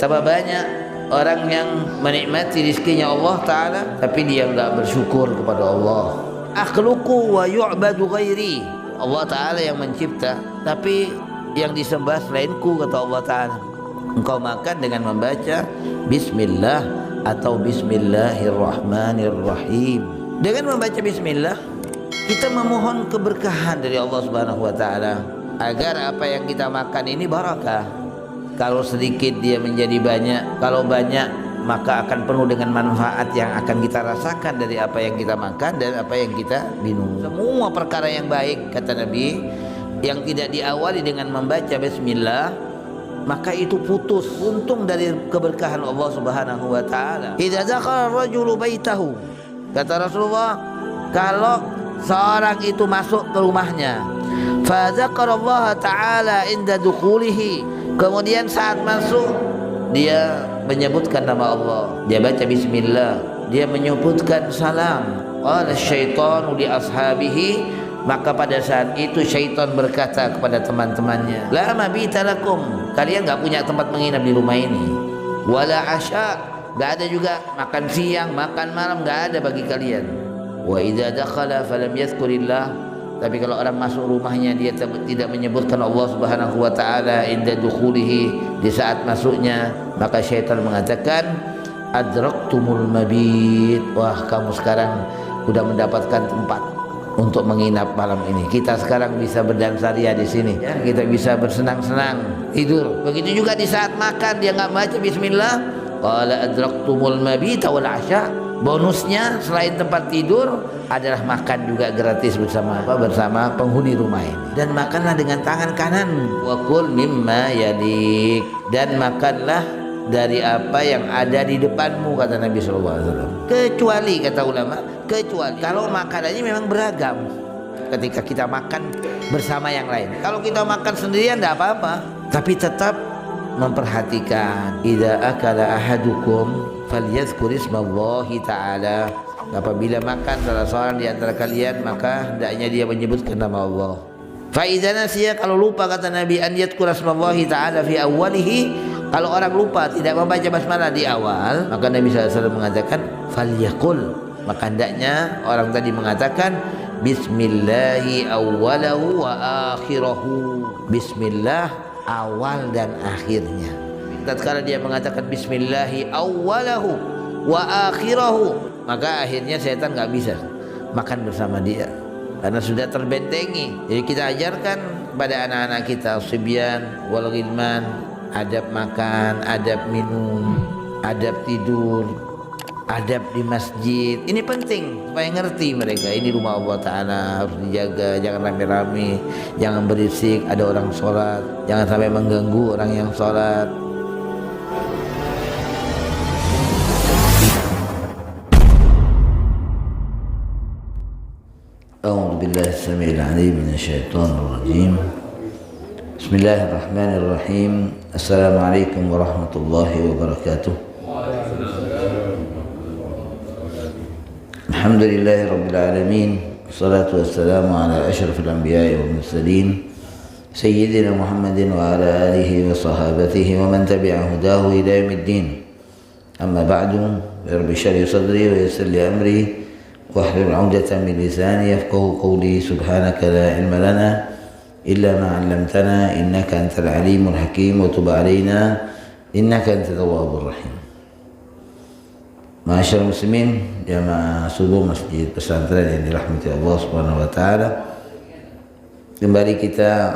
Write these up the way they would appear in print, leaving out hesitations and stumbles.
Betapa banyak orang yang menikmati rizkinya Allah Ta'ala tapi dia enggak bersyukur kepada Allah. Akhluqu wa yu'badu ghairi. Allah Ta'ala yang mencipta tapi yang disembah selainku, kata Allah Ta'ala. Engkau makan dengan membaca Bismillah atau Bismillahirrahmanirrahim. Dengan membaca Bismillah kita memohon keberkahan dari Allah Subhanahu wa Ta'ala agar apa yang kita makan ini barakah. Kalau sedikit dia menjadi banyak, kalau banyak maka akan penuh dengan manfaat yang akan kita rasakan dari apa yang kita makan dan apa yang kita minum. Semua perkara yang baik, kata Nabi, yang tidak diawali dengan membaca Bismillah, maka itu putus, untung dari keberkahan Allah Subhanahu wa Ta'ala. Idza dakhala ar-rajulu baitahu, kata Rasulullah, kalau seorang itu masuk ke rumahnya, fa dzakarallaha ta'ala inda dukhulihi, kemudian saat masuk dia menyebutkan nama Allah, dia baca Bismillah, dia menyebutkan salam, qala syaitanu li ashabihi, maka pada saat itu syaitan berkata kepada teman-temannya, la mabita lakum, kalian enggak punya tempat menginap di rumah ini, wala asya, enggak ada juga makan siang, makan malam, enggak ada bagi kalian. Wa idza dakhala falam yadhkurillah, tapi kalau orang masuk rumahnya dia tidak menyebutkan Allah Subhanahu wa Ta'ala inda dukhulihi, di saat masuknya, maka syaitan mengatakan adraktumul mabit, wah kamu sekarang sudah mendapatkan tempat untuk menginap malam ini. Kita sekarang bisa berdansaria di sini, ya, kita bisa bersenang-senang tidur. Begitu juga di saat makan dia nggak baca Bismillah, qala adraktumul mabita wal asya. Bonusnya selain tempat tidur adalah makan juga gratis bersama penghuni rumah ini. Dan makanlah dengan tangan kanan. Wa kul mimma yadik, dan makanlah dari apa yang ada di depanmu, kata Nabi SAW. Kecuali, kata ulama, kecuali kalau makanannya memang beragam. Ketika kita makan bersama yang lain, kalau kita makan sendirian tidak apa-apa, tapi tetap memperhatikan. Idza akala ahadukum falyadhkur ismallahi ta'ala, apabila makan salah seorang di antara kalian maka hendaknya dia menyebutkan nama Allah. Fa idza nasiya, kalau lupa, kata Nabi, an yadhkur ismallahi ta'ala fi awwalihi, kalau orang lupa tidak membaca basmalah di awal, maka Nabi SAW mengatakan falyaqul, maka hendaknya orang tadi mengatakan bismillahi awwalahu wa akhirahu, bismillah awal dan akhirnya. Tatkala dia mengatakan bismillahi awwalahu wa akhirahu, maka akhirnya setan nggak bisa makan bersama dia karena sudah terbentengi. Jadi kita ajarkan kepada anak-anak kita, sibyan wal ghilman, adab makan, adab minum, adab tidur, adab di masjid. Ini penting supaya ngerti mereka ini rumah Allah Ta'ala, harus dijaga, jangan rame-rame, jangan berisik, ada orang sholat, jangan sampai mengganggu orang yang sholat. A'udzu billahi as-sami'il 'alim minasyaitonir rajim. Bismillahirrahmanirrahim. Assalamualaikum warahmatullahi wabarakatuh. Alhamdulillahi rabbil alamin. Wassalatu wassalamu ala asyrafil anbiya'i wal mursalin sayyidina Muhammadin wa ala alihi wa sahabatihi wa man tabi'a hudahu ila yaumiddin. Amma ba'du. Rabbi shrah li sadri wa yassir li amri wahlul 'uqdatam min lisani yafqahu qawli. Subhanaka la ilma lana illa ma 'allamtana innaka antal alimul hakim wa tub 'alaina innaka antat tawwabur rahim. Ma'asyiral muslimin, jamaah subuh Masjid Pesantren yang dirahmati Allah Subhanahu wa Ta'ala, kembali kita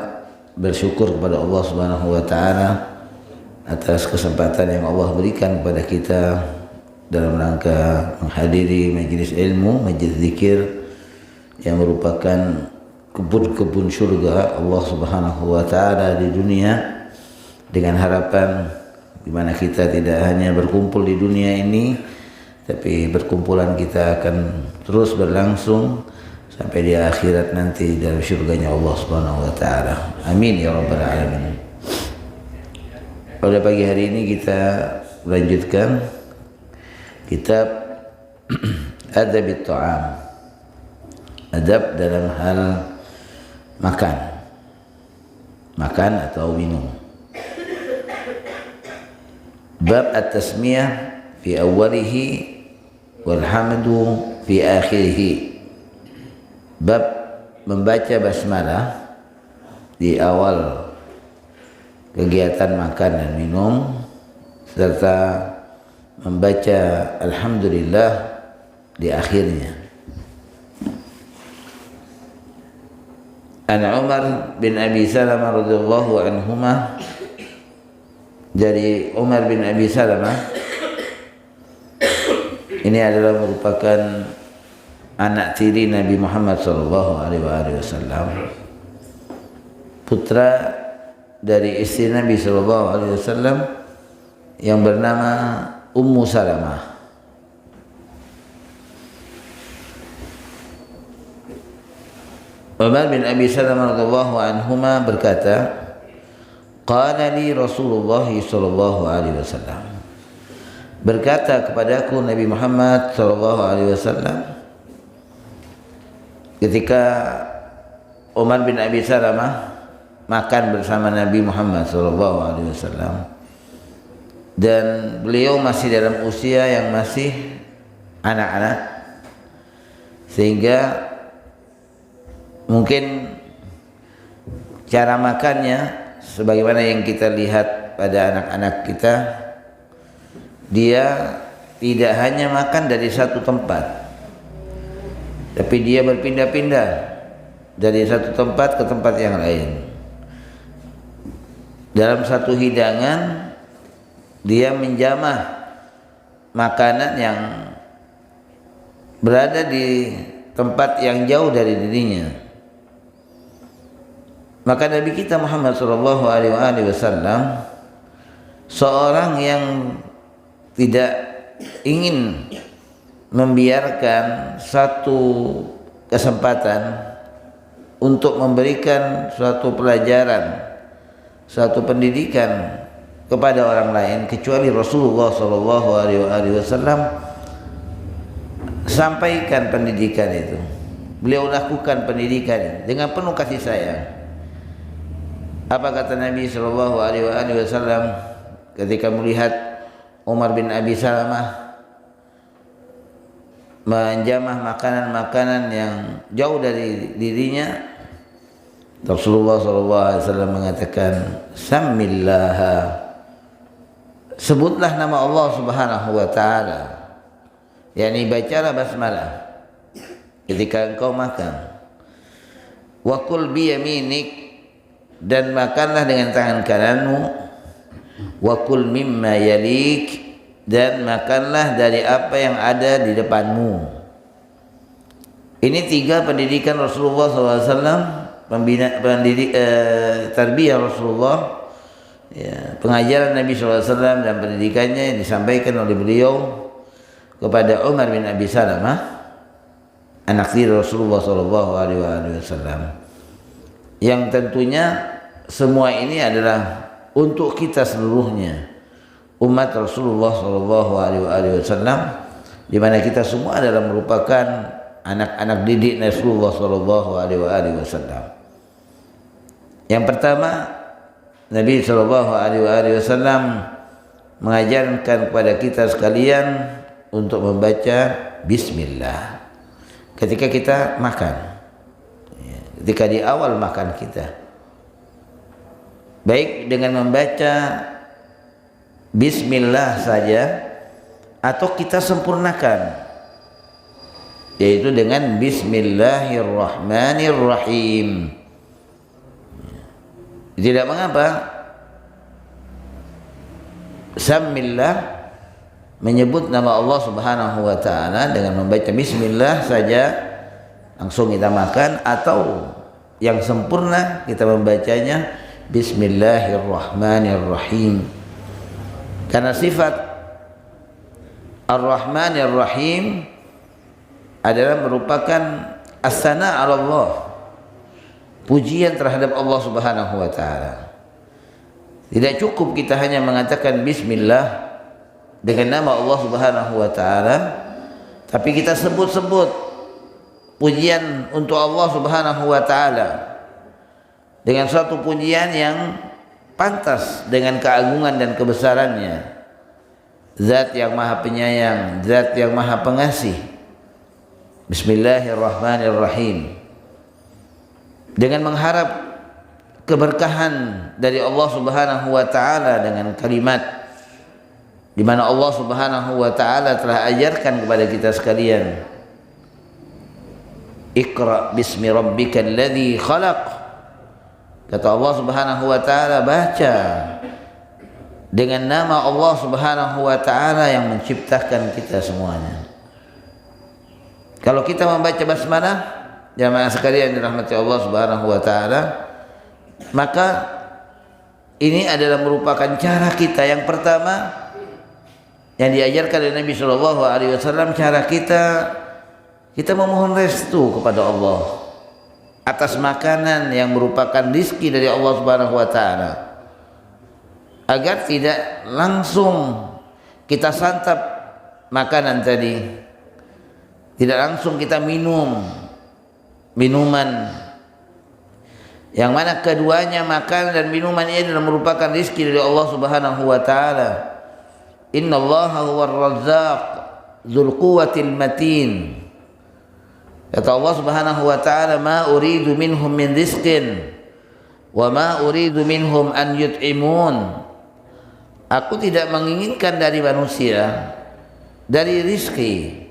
bersyukur kepada Allah Subhanahu wa Ta'ala atas kesempatan yang Allah berikan kepada kita dalam rangka menghadiri majelis ilmu, majelis zikir yang merupakan kebun-kebun surga Allah Subhanahu wa Ta'ala di dunia, dengan harapan di mana kita tidak hanya berkumpul di dunia ini, tapi perkumpulan kita akan terus berlangsung sampai di akhirat nanti dalam surganya Allah Subhanahu wa Ta'ala. Amin ya rabbal alamin. Pada pagi hari ini kita lanjutkan kitab Adab at-Ta'am, adab dalam hal makan atau minum. bab at-tasmiyah fi awwalihi walhamdu fi akhirih. Bab membaca basmalah di awal kegiatan makan dan minum, serta membaca alhamdulillah di akhirnya. An Umar bin Abi Salamah radhiyallahu anhuma, dari Umar bin Abi Salamah, ini adalah merupakan anak tiri Nabi Muhammad sallallahu alaihi wasallam, putra dari istri Nabi sallallahu alaihi wasallam yang bernama Ummu Salamah. Umar bin Abi Salamah radhiyallahu anhuma berkata, qala li Rasulullah sallallahu alaihi wasallam, berkata kepadaku Nabi Muhammad sallallahu alaihi wasallam ketika Umar bin Abi Salamah makan bersama Nabi Muhammad sallallahu alaihi wasallam, dan beliau masih dalam usia yang masih anak-anak, sehingga mungkin cara makannya sebagaimana yang kita lihat pada anak-anak kita, dia tidak hanya makan dari satu tempat, tapi dia berpindah-pindah dari satu tempat ke tempat yang lain. Dalam satu hidangan dia menjamah makanan yang berada di tempat yang jauh dari dirinya. Maka Nabi kita Muhammad sallallahu alaihi wasallam seorang yang tidak ingin membiarkan satu kesempatan untuk memberikan suatu pelajaran, suatu pendidikan kepada orang lain kecuali Rasulullah sallallahu alaihi wasallam sampaikan pendidikan itu. Beliau lakukan pendidikan dengan penuh kasih sayang. Apa kata Nabi sallallahu alaihi wasallam ketika melihat Umar bin Abi Salamah menjamah makanan-makanan yang jauh dari dirinya? Rasulullah sallallahu alaihi wasallam mengatakan, "Samillaha." Sebutlah nama Allah Subhanahu wa taala. yakni bacalah basmalah ketika engkau makan. Wa kul bi yaminik, dan makanlah dengan tangan kananmu. Wa kul mimma yalik, dan makanlah dari apa yang ada di depanmu. Ini tiga pendidikan Rasulullah SAW, tarbiyah Rasulullah, ya, pengajaran Nabi SAW dan pendidikannya yang disampaikan oleh beliau kepada Umar bin Abi Salamah, anak tiri Rasulullah SAW, yang tentunya semua ini adalah untuk kita seluruhnya, umat Rasulullah SAW, di mana kita semua adalah merupakan anak-anak didik Rasulullah SAW. Yang pertama, Nabi SAW mengajarkan kepada kita sekalian untuk membaca Bismillah ketika kita makan, ketika di awal makan kita, baik dengan membaca Bismillah saja atau kita sempurnakan, yaitu dengan Bismillahirrahmanirrahim. Tidak mengapa Samillah menyebut nama Allah Subhanahu wa taala dengan membaca Bismillah saja langsung kita makan, atau yang sempurna kita membacanya Bismillahirrahmanirrahim, karena sifat Ar-Rahmanir-Rahim adalah merupakan as-sana 'ala Allah, pujian terhadap Allah Subhanahu wa taala. Tidak cukup kita hanya mengatakan bismillah dengan nama Allah Subhanahu wa taala, tapi kita sebut-sebut pujian untuk Allah Subhanahu wa taala dengan suatu pujian yang pantas dengan keagungan dan kebesarannya. Zat yang maha penyayang, Zat yang maha pengasih. Bismillahirrahmanirrahim. Dengan mengharap keberkahan dari Allah Subhanahu wa taala dengan kalimat di mana Allah Subhanahu wa taala telah ajarkan kepada kita sekalian, Iqra bismi rabbikal ladzi khalaq. Kata Allah Subhanahu wa taala, baca dengan nama Allah Subhanahu wa taala yang menciptakan kita semuanya. Kalau kita membaca basmalah, jamaah sekalian dirahmati Allah Subhanahu wa taala, maka ini adalah merupakan cara kita yang pertama yang diajarkan oleh Nabi Shallallahu Alaihi Wasallam. Cara kita memohon restu kepada Allah atas makanan yang merupakan rizki dari Allah Subhanahu Wa Taala, agar tidak langsung kita santap makanan tadi, tidak langsung kita minum minuman yang mana keduanya, makan dan minuman ini adalah merupakan rizki dari Allah Subhanahu Wa Taala. Innallaha huwar razzaq dzul quwwatil matin. Kata Allah Subhanahu wa taala, ma uridu minhum min rizqin wa ma uridu minhum an yut'imun. Aku tidak menginginkan dari manusia dari rizki,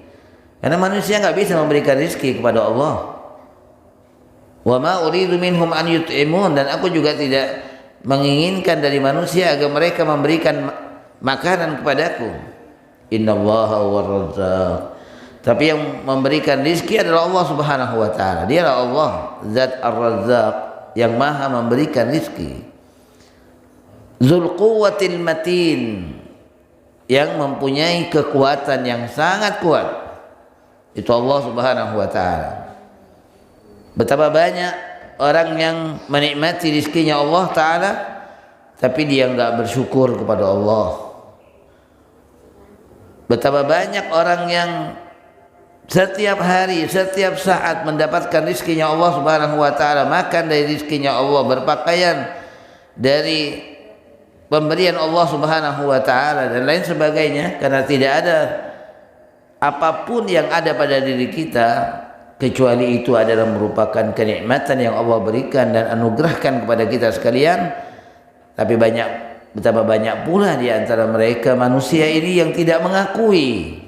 karena manusia enggak bisa memberikan rizki kepada Allah. Wa ma uridu minhum an yut'imun, dan aku juga tidak menginginkan dari manusia agar mereka memberikan makanan kepadaku. Innallaha huwar razzaq. Tapi yang memberikan rizki adalah Allah Subhanahu wa taala. Dialah Allah, Zat Ar-Razzaq, yang maha memberikan rizki. Dzul quwwatil matin, yang mempunyai kekuatan yang sangat kuat. Itu Allah Subhanahu wa taala. Betapa banyak orang yang menikmati rizkinya Allah taala tapi dia enggak bersyukur kepada Allah. Betapa banyak orang yang setiap hari, setiap saat mendapatkan rizkinya Allah Subhanahu wa taala, makan dari rizkinya Allah, berpakaian dari pemberian Allah Subhanahu wa taala dan lain sebagainya, karena tidak ada apapun yang ada pada diri kita kecuali itu adalah merupakan kenikmatan yang Allah berikan dan anugerahkan kepada kita sekalian. Tapi betapa banyak pula di antara mereka manusia ini yang tidak mengakui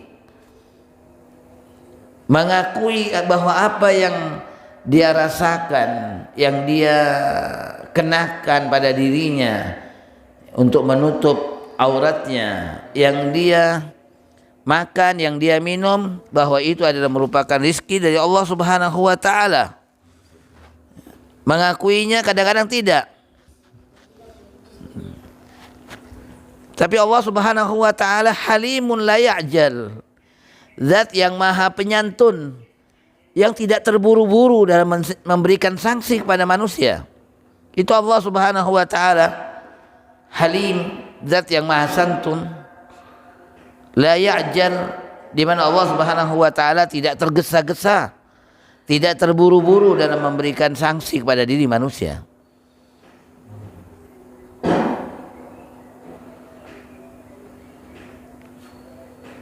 bahwa apa yang dia rasakan, yang dia kenakan pada dirinya untuk menutup auratnya, yang dia makan, yang dia minum, bahwa itu adalah merupakan rizki dari Allah Subhanahu wa taala. Mengakuinya kadang-kadang tidak. Tapi Allah Subhanahu wa taala halimun la ya'jal. Zat yang maha penyantun, yang tidak terburu-buru dalam memberikan sanksi kepada manusia. Itu Allah Subhanahu wa taala. Halim, zat yang maha santun. La ya'jal, di mana Allah Subhanahu wa taala tidak tergesa-gesa, tidak terburu-buru dalam memberikan sanksi kepada diri manusia.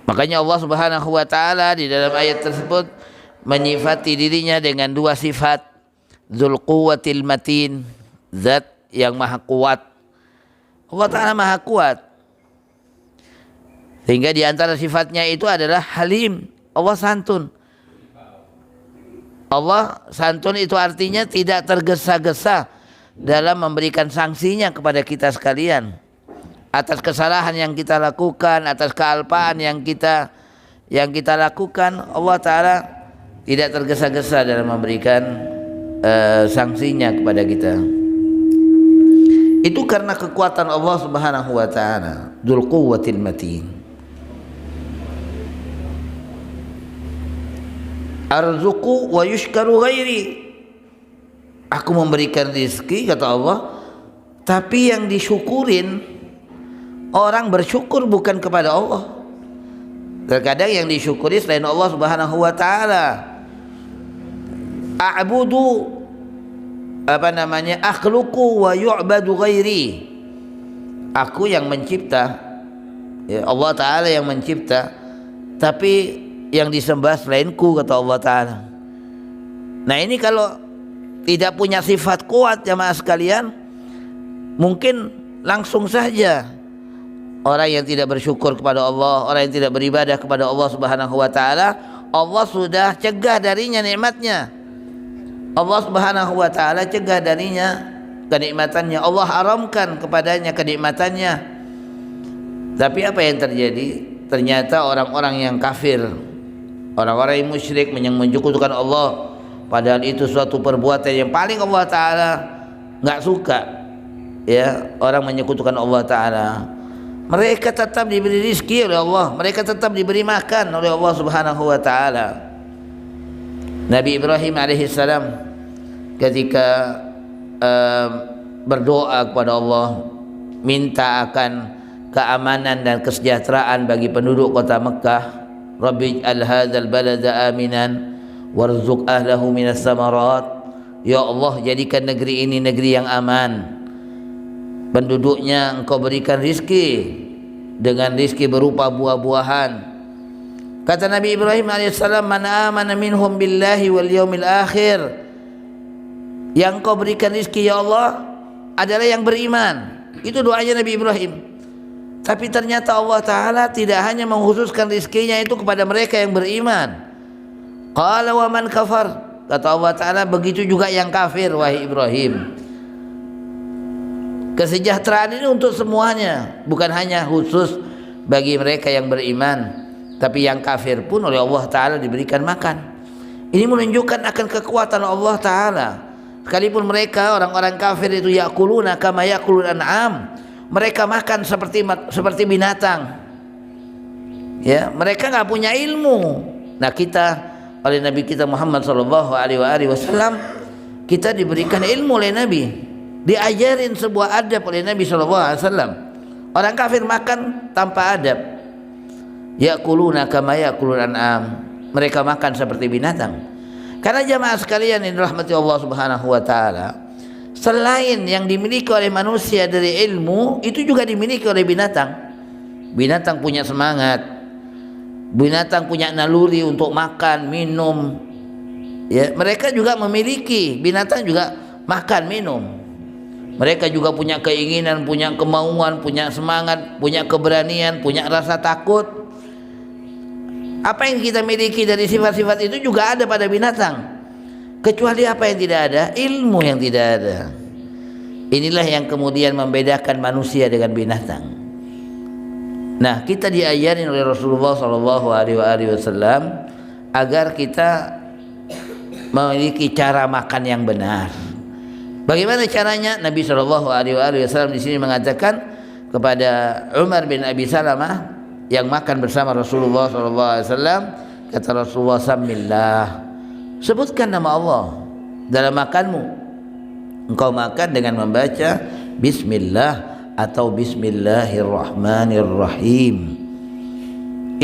Makanya Allah Subhanahu wa taala di dalam ayat tersebut menyifati dirinya dengan dua sifat, Dzul quwwatil matin, zat yang maha kuat. Allah taala maha kuat. Sehingga di antara sifatnya itu adalah halim. Allah santun. Allah santun itu artinya tidak tergesa-gesa dalam memberikan sanksinya kepada kita sekalian atas kesalahan yang kita lakukan, atas kealpaan yang kita lakukan. Allah taala tidak tergesa-gesa dalam memberikan sanksinya kepada kita. Itu karena kekuatan Allah Subhanahu wa taala, Dzul quwwatil matin. Arzuqu wa yushkaru ghairi. Aku memberikan rizki, kata Allah, tapi yang disyukurin orang bersyukur bukan kepada Allah. Terkadang yang disyukuri selain Allah Subhanahu wa taala. A'budu akhluqu wa yu'badu ghairi. Aku yang mencipta, Ya, Allah Ta'ala yang mencipta, tapi yang disembah selainku, kata Allah Ta'ala. Nah ini kalau tidak punya sifat kuat jamaah sekalian, mungkin langsung saja orang yang tidak bersyukur kepada Allah, orang yang tidak beribadah kepada Allah Subhanahu wa Ta'ala, Allah sudah cegah darinya nikmatnya. Allah Subhanahu wa Ta'ala cegah darinya kenikmatannya, Allah haramkan kepadanya kenikmatannya. Tapi apa yang terjadi? Ternyata orang-orang yang kafir, orang-orang yang musyrik, yang menyekutukan Allah, padahal itu suatu perbuatan yang paling Allah Ta'ala nggak suka. Ya, orang menyekutukan Allah Ta'ala, mereka tetap diberi rizki oleh Allah, mereka tetap diberi makan oleh Allah Subhanahu wa Ta'ala. Nabi Ibrahim alaihissalam ketika berdoa kepada Allah, minta akan keamanan dan kesejahteraan bagi penduduk kota Mekah. Rabbi ij'al hadzal balada aminan warzuq ahlahu minas samarat. Ya Allah, jadikan negeri ini negeri yang aman, penduduknya engkau berikan rizki dengan rizki berupa buah-buahan. Kata Nabi Ibrahim alaihissalam, man amana minhum billahi wal yaumil akhir, yang engkau berikan rizki ya Allah adalah yang beriman. Itu doanya Nabi Ibrahim. Tapi ternyata Allah Ta'ala tidak hanya mengkhususkan rizkinya itu kepada mereka yang beriman. Qala wa man kafar, kata Allah Ta'ala, begitu juga yang kafir wahai Ibrahim. Kesejahteraan ini untuk semuanya, bukan hanya khusus bagi mereka yang beriman, tapi yang kafir pun oleh Allah Ta'ala diberikan makan. Ini menunjukkan akan kekuatan Allah Ta'ala. Sekalipun mereka orang-orang kafir itu yakuluna kama yakulun an'am, mereka makan seperti binatang. Ya, mereka nggak punya ilmu. Nah kita oleh Nabi kita Muhammad SAW, kita diberikan ilmu oleh Nabi, diajarin sebuah adab oleh Nabi SAW. Orang kafir makan tanpa adab. Yakuluna kama yakulun an'am, mereka makan seperti binatang. Karena jamaah sekalian yang dirahmati Allah Subhanahu wa Ta'ala, selain yang dimiliki oleh manusia dari ilmu, itu juga dimiliki oleh binatang. Binatang punya semangat, binatang punya naluri untuk makan, minum. Ya, mereka juga memiliki, binatang juga makan, minum. Mereka juga punya keinginan, punya kemauan, punya semangat, punya keberanian, punya rasa takut. Apa yang kita miliki dari sifat-sifat itu juga ada pada binatang. Kecuali apa yang tidak ada? Ilmu yang tidak ada. Inilah yang kemudian membedakan manusia dengan binatang. Nah, kita diajarin oleh Rasulullah SAW agar kita memiliki cara makan yang benar. Bagaimana caranya? Nabi SAW di sini mengatakan kepada Umar bin Abi Salamah yang makan bersama Rasulullah SAW, kata Rasulullah, Samillah, sebutkan nama Allah dalam makanmu. Engkau makan dengan membaca Bismillah atau Bismillahirrahmanirrahim.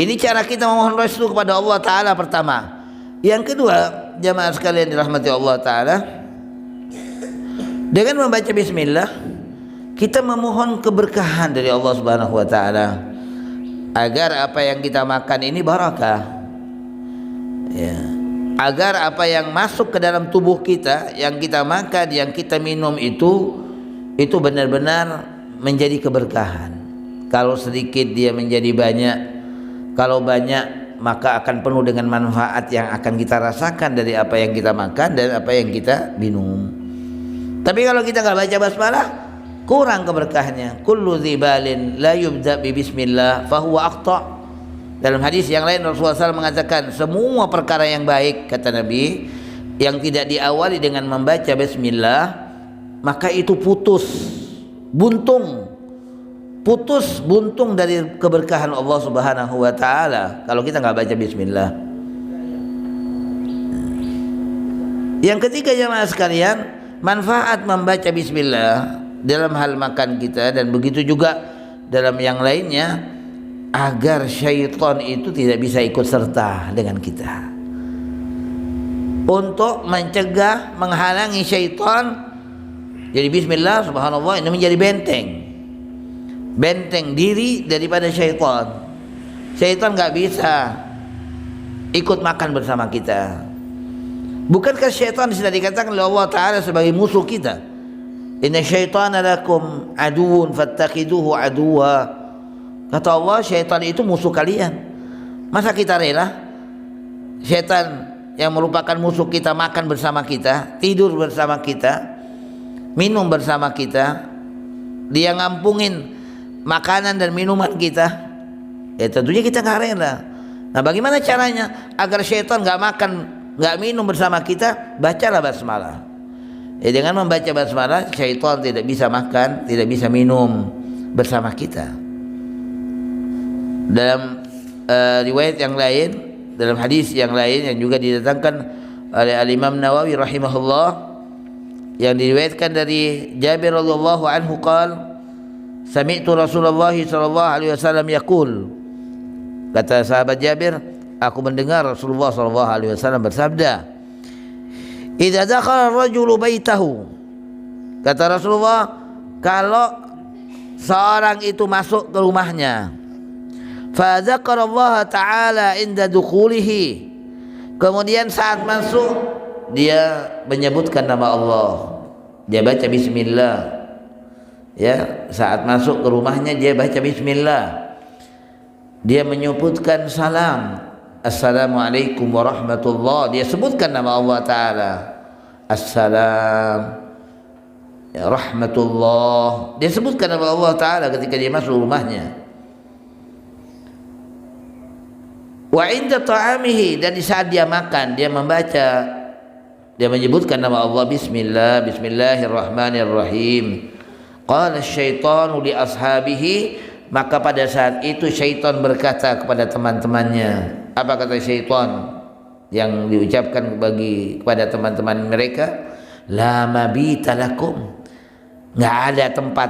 Ini cara kita memohon restu kepada Allah Ta'ala pertama. Yang kedua, jamaah sekalian dirahmati Allah Ta'ala, dengan membaca Bismillah kita memohon keberkahan dari Allah Subhanahu wa Ta'ala, agar apa yang kita makan ini barakah, ya, agar apa yang masuk ke dalam tubuh kita, yang kita makan, yang kita minum itu benar-benar menjadi keberkahan. Kalau sedikit dia menjadi banyak, kalau banyak maka akan penuh dengan manfaat yang akan kita rasakan dari apa yang kita makan dan apa yang kita minum. Tapi kalau kita nggak baca basmalah, kurang keberkahannya. Kullu dzibalin la yubda bi bismillah fahuwa akhta. Dalam hadis yang lain Rasulullah SAW mengatakan, semua perkara yang baik, kata Nabi, yang tidak diawali dengan membaca bismillah, maka itu putus buntung dari keberkahan Allah Subhanahu wa Ta'ala kalau kita nggak baca bismillah. Yang ketiga jamaah sekalian, manfaat membaca bismillah dalam hal makan kita dan begitu juga dalam yang lainnya, agar syaitan itu tidak bisa ikut serta dengan kita. Untuk mencegah, menghalangi syaitan, jadi bismillah, subhanallah, ini menjadi benteng. benteng diri daripada syaitan. Syaitan nggak bisa ikut makan bersama kita. Bukankah syaitan sudah dikatakan oleh Allah Ta'ala sebagai musuh kita? Inna syaitana lakum aduun fattakhiduhu aduwa. Kata Allah, syaitan itu musuh kalian. Masa kita rela syaitan yang merupakan musuh kita makan bersama kita, tidur bersama kita, minum bersama kita, dia ngampungin makanan dan minuman kita? Ya tentunya kita nggak rela. Nah, bagaimana caranya agar syaitan nggak makan, nggak minum bersama kita? Bacalah basmalah. Ya, dengan membaca basmalah, syaitan tidak bisa makan, tidak bisa minum bersama kita. Dalam riwayat yang lain, dalam hadis yang lain yang juga didatangkan oleh Al-Imam Nawawi rahimahullah, yang diriwayatkan dari Jabir radhiyallahu anhu qala, sami'tu Rasulullah sallallahu alaihi wasallam yaqul. Kata sahabat Jabir, aku mendengar Rasulullah sallallahu alaihi wasallam bersabda, "Idza dakhala ar-rajulu baitahu." Kata Rasulullah, kalau seorang itu masuk ke rumahnya, fa dzakara Allah taala inda dukhulihi, kemudian saat masuk dia menyebutkan nama Allah, dia baca bismillah. Ya, saat masuk ke rumahnya dia baca bismillah. Dia menyebutkan salam, assalamualaikum warahmatullah. Dia sebutkan nama Allah Ta'ala, assalam ya, rahmatullah. Dia sebutkan nama Allah Ta'ala ketika dia masuk rumahnya. Wa inda ta'amihi, dan di saat dia makan dia membaca, dia menyebutkan nama Allah, bismillah, bismillahirrahmanirrahim. Qala syaitanu li ashabihi, maka pada saat itu syaitan berkata kepada teman-temannya. Apa kata syaitan yang diucapkan kepada teman-teman mereka? La mabita lakum, nggak ada tempat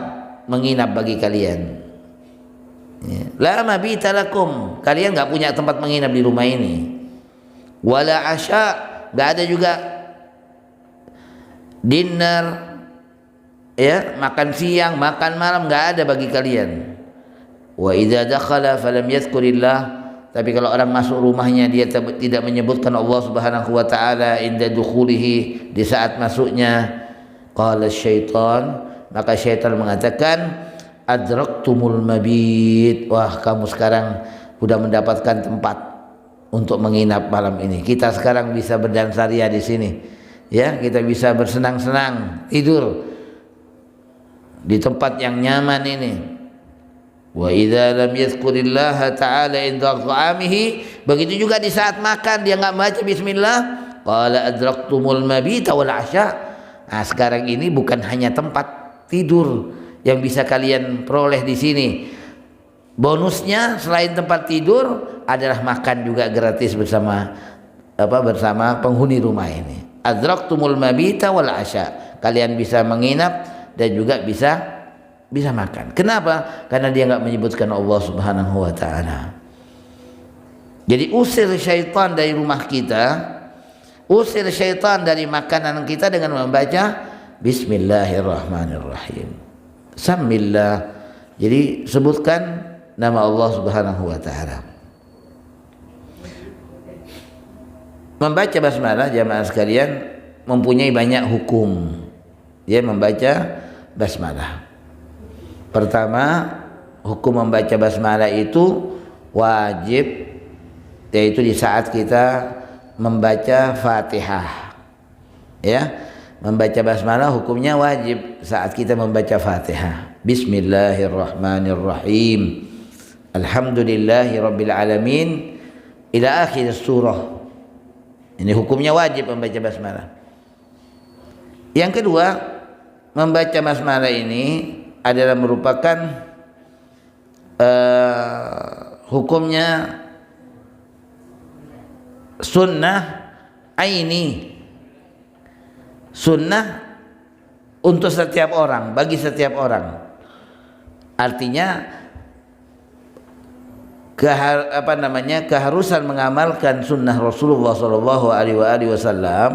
menginap bagi kalian. Ya. La mabita lakum, kalian nggak punya tempat menginap di rumah ini. Wala asya, nggak ada juga dinner, ya, makan siang, makan malam, nggak ada bagi kalian. Wa idza dakhala falam yadhkurillah, tapi kalau orang masuk rumahnya dia tidak menyebutkan Allah Subhanahu wa taala inda dukhulihi, di saat masuknya, qala syaitan, maka syaitan mengatakan, adraktumul mabit, wah kamu sekarang sudah mendapatkan tempat untuk menginap malam ini. Kita sekarang bisa berdansaria di sini. Ya, kita bisa bersenang-senang, tidur di tempat yang nyaman ini. Wa idza lam yadhkurillaha ta'ala inda ta'amihi, begitu juga di saat makan dia enggak baca bismillah, qala adraktumul mabita wal 'asya. Nah, sekarang ini bukan hanya tempat tidur yang bisa kalian peroleh di sini. Bonusnya selain tempat tidur adalah makan juga gratis bersama penghuni rumah ini. Adraktumul mabita wal 'asya. Kalian bisa menginap dan juga bisa makan. Kenapa? Karena dia enggak menyebutkan Allah Subhanahu wa taala. Jadi usir syaitan dari rumah kita, usir syaitan dari makanan kita dengan membaca bismillahirrahmanirrahim. Samillah. Jadi sebutkan nama Allah Subhanahu wa taala. Membaca basmalah jamaah sekalian mempunyai banyak hukum. Ya, membaca basmalah. Pertama, hukum membaca basmalah itu wajib, yaitu di saat kita membaca Fatihah. Ya, membaca basmalah hukumnya wajib saat kita membaca Fatihah. Bismillahirrahmanirrahim. Alhamdulillahirabbil alamin ila akhir surah. Ini hukumnya wajib membaca basmalah. Yang kedua, membaca basmalah ini adalah merupakan hukumnya sunnah aini, sunnah untuk setiap orang, bagi setiap orang. Artinya keharusan mengamalkan sunnah Rasulullah SAW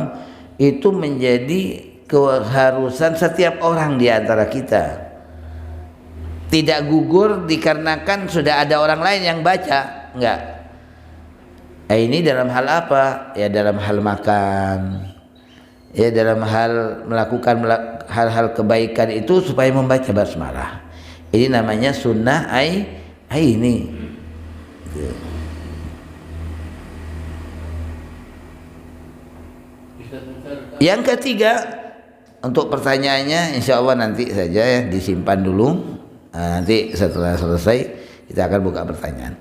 itu menjadi keharusan setiap orang di antara kita. tidak gugur dikarenakan sudah ada orang lain yang baca, enggak. Ini dalam hal apa? Ya dalam hal makan, ya dalam hal melakukan hal-hal kebaikan itu supaya membaca basmalah. Ini namanya sunnah ini. Yang ketiga, untuk pertanyaannya insya Allah nanti saja ya, disimpan dulu. Nanti setelah selesai kita akan buka pertanyaan.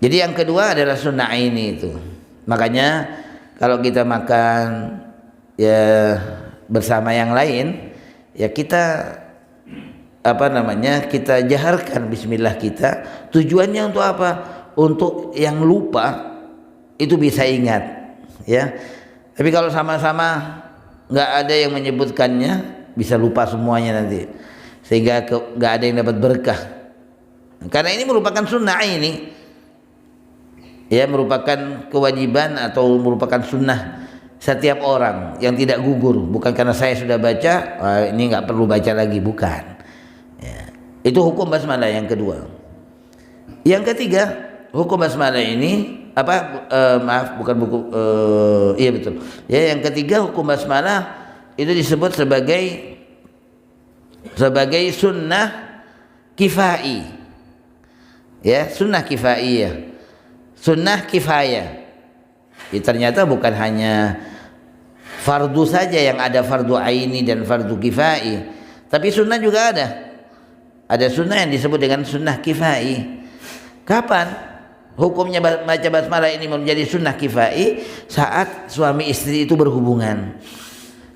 Jadi yang kedua adalah sunnah ini itu. Makanya kalau kita makan ya bersama yang lain, ya kita kita jaharkan bismillah kita. Tujuannya untuk apa? Untuk yang lupa itu bisa ingat, ya. Tapi kalau sama-sama nggak ada yang menyebutkannya, bisa lupa semuanya nanti, sehingga nggak ada yang dapat berkah. Karena ini merupakan sunnah ini, ya, merupakan kewajiban atau merupakan sunnah setiap orang yang tidak gugur. Bukan karena saya sudah baca, ini nggak perlu baca lagi, bukan. Ya. Itu hukum basmalah yang kedua. Yang ketiga, hukum basmalah ini iya betul. Ya, yang ketiga hukum basmalah itu disebut sebagai sunnah kifai. Ya, sunnah kifaiyah. Sunnah kifayah. Ya, ternyata bukan hanya fardu saja yang ada, fardu aini dan fardu kifai, tapi sunnah juga ada. Ada sunnah yang disebut dengan sunnah kifai. Kapan hukumnya baca basmalah ini menjadi sunnah kifai? Saat suami istri itu berhubungan.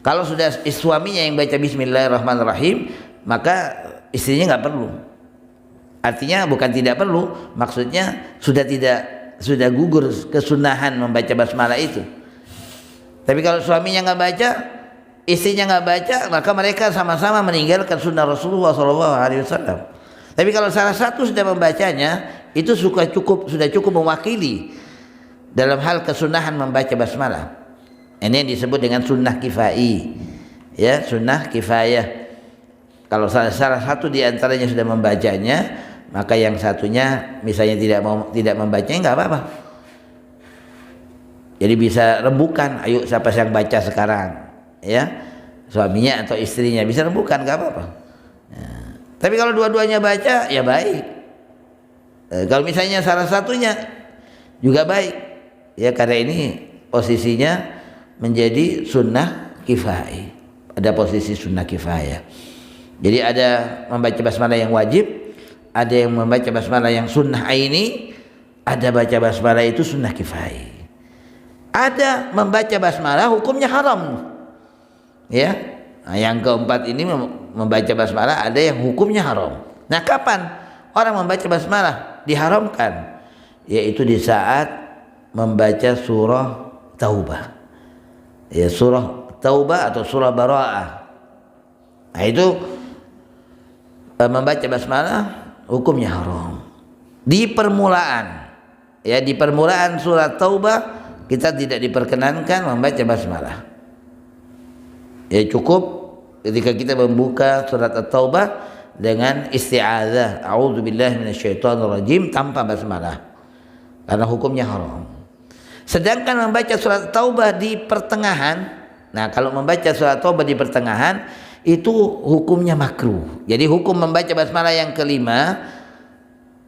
Kalau sudah suaminya yang baca bismillahirrahmanirrahim, maka istrinya nggak perlu. Artinya bukan tidak perlu, maksudnya sudah gugur kesunahan membaca basmalah itu. Tapi kalau suaminya nggak baca, istrinya nggak baca, maka mereka sama-sama meninggalkan sunnah Rasulullah SAW. Tapi kalau salah satu sudah membacanya, itu sudah cukup mewakili dalam hal kesunahan membaca basmalah. Ini yang disebut dengan sunnah kifai, ya, sunnah kifayah. Kalau salah satu di antaranya sudah membacanya, maka yang satunya misalnya tidak membacanya, nggak apa-apa. Jadi bisa rembukan, ayo siapa yang baca sekarang, ya, suaminya atau istrinya bisa rembukan, nggak apa-apa. Ya. Tapi kalau dua-duanya baca, ya baik. Kalau misalnya salah satunya juga baik, ya, karena ini posisinya menjadi sunnah kifai. Ada posisi sunnah kifayah. Jadi ada membaca basmalah yang wajib, ada yang membaca basmalah yang sunnah aini, ada baca basmalah itu sunnah kifai. Ada membaca basmalah hukumnya haram, ya. Nah, yang keempat ini membaca basmalah ada yang hukumnya haram. Nah, kapan orang membaca basmalah diharamkan? Yaitu di saat membaca surah Taubah, ya, surah Taubah atau surah Bara'ah. Nah, itu membaca basmalah hukumnya haram. Di permulaan, ya, di permulaan surat Taubah kita tidak diperkenankan membaca basmalah. Ya, cukup ketika kita membuka surat At-Taubah dengan isti'adzah, a'udzubillahi minasyaitonirrajim, tanpa basmalah, karena hukumnya haram. Sedangkan membaca surat Taubah di pertengahan, nah, kalau membaca surat Taubah di pertengahan itu hukumnya makruh. Jadi hukum membaca basmalah yang kelima,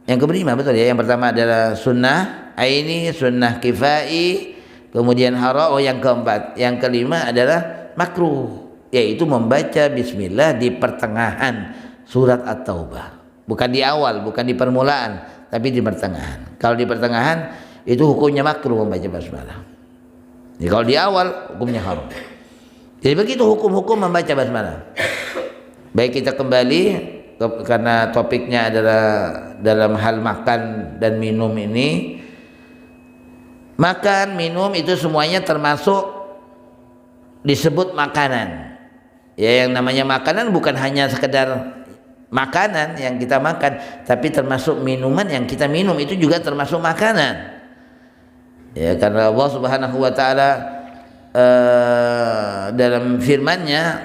betul ya. Yang pertama adalah sunnah aini, sunnah kifai, kemudian haram. Yang keempat, yang kelima adalah makruh, yaitu membaca bismillah di pertengahan surat At-Taubah. Bukan di awal, bukan di permulaan, tapi di pertengahan. Kalau di pertengahan itu hukumnya makruh membaca basmalah. Jadi kalau di awal hukumnya haram. Jadi begitu hukum-hukum membaca basmalah. Baik, kita kembali karena topiknya adalah dalam hal makan dan minum ini. Makan, minum itu semuanya termasuk disebut makanan. Ya, yang namanya makanan bukan hanya sekedar makanan yang kita makan, tapi termasuk minuman yang kita minum itu juga termasuk makanan. Ya, karena Allah Subhanahu wa taala dalam firman-Nya